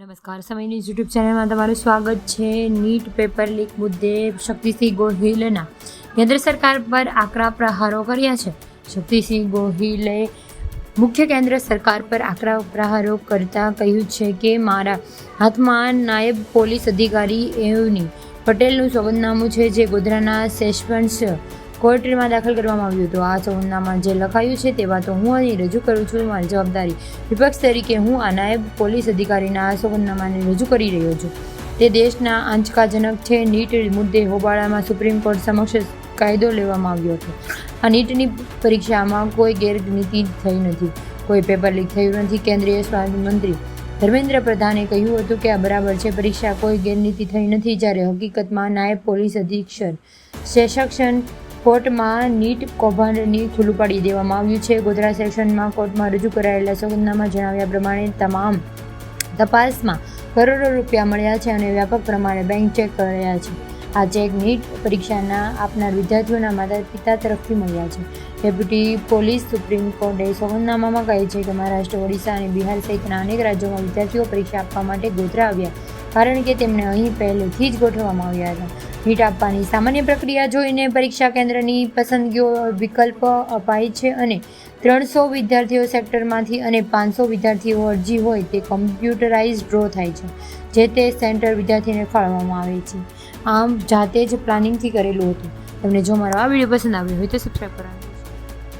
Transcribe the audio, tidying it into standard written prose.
નમસ્કાર, સમય news YouTube ચેનલમાં તમારું સ્વાગત છે. નીટ પેપર લીક મુદ્દે શક્તિસિંહ ગોહિલના કેન્દ્ર સરકાર પર આકરા પ્રહારો કર્યા છે. શક્તિસિંહ ગોહિલે મુખ્ય કેન્દ્ર સરકાર પર આકરા પ્રહારો કરતા કહ્યું છે કે મારા હાથમાં નાયબ પોલીસ અધિકારી એવની પટેલનું સોગંદનામું છે, જે ગોધરાના સેશન્સ કોર્ટમાં દાખલ કરવામાં આવ્યું હતું. આ સોગંદનામામાં જે લખાયું છે તે વાતો હું અહીં રજૂ કરું છું. મારી જવાબદારી વિપક્ષ તરીકે હું આ નાયબ પોલીસ અધિકારીના આ સોગંદનામાને રજૂ કરી રહ્યો છું. તે દેશના આંચકાજનક છે. નીટ મુદ્દે હોબાળામાં સુપ્રીમ કોર્ટ સમક્ષ કાયદો લેવામાં આવ્યો હતો. આ નીટની પરીક્ષામાં કોઈ ગેરરીતિ થઈ નથી, કોઈ પેપર લીક થયું નથી. કેન્દ્રીય સ્વાસ્થ્ય મંત્રી ધર્મેન્દ્ર પ્રધાને કહ્યું હતું કે આ બરાબર છે, પરીક્ષા કોઈ ગેરરીતિ થઈ નથી, જ્યારે હકીકતમાં નાયબ પોલીસ અધિક્ષક સેશન્સ કોર્ટમાં નીટ કૌભાંડની ખુલ્લું પાડી દેવામાં આવ્યું છે. ગોધરા સેશન્સ કોર્ટમાં રજૂ કરાયેલા સોગંદનામામાં જણાવ્યા પ્રમાણે તમામ તપાસમાં કરોડો રૂપિયા મળ્યા છે અને વ્યાપક પ્રમાણે બેંક ચેક કર્યા છે. આ ચેક નીટ પરીક્ષાના આપનાર વિદ્યાર્થીઓના માતા પિતા તરફથી મળ્યા છે. ડેપ્યુટી પોલીસ સુપ્રીમ કોર્ટે સોગંદનામામાં કહે છે કે મહારાષ્ટ્ર, ઓડિશા અને બિહાર સહિતના અનેક રાજ્યોમાં વિદ્યાર્થીઓ પરીક્ષા આપવા માટે ગોધરા આવ્યા, કારણ કે તેમને અહીં પહેલેથી જ ગોઠવવામાં આવ્યા હતા. નીટ આપવાની સામાન્ય પ્રક્રિયા જોઈને પરીક્ષા કેન્દ્રની પસંદગીઓ વિકલ્પ અપાય છે અને 300 વિદ્યાર્થીઓ સેક્ટરમાંથી અને 500 વિદ્યાર્થીઓ અરજી હોય તે કમ્પ્યુટરાઇઝ ડ્રો થાય છે, જે તે સેન્ટર વિદ્યાર્થીને ફાળવવામાં આવે છે. આમ જાતે જ પ્લાનિંગથી કરેલું હતું. તમને જો મારો આ વિડીયો પસંદ આવ્યો હોય તો સબસ્ક્રાઈબ કરો.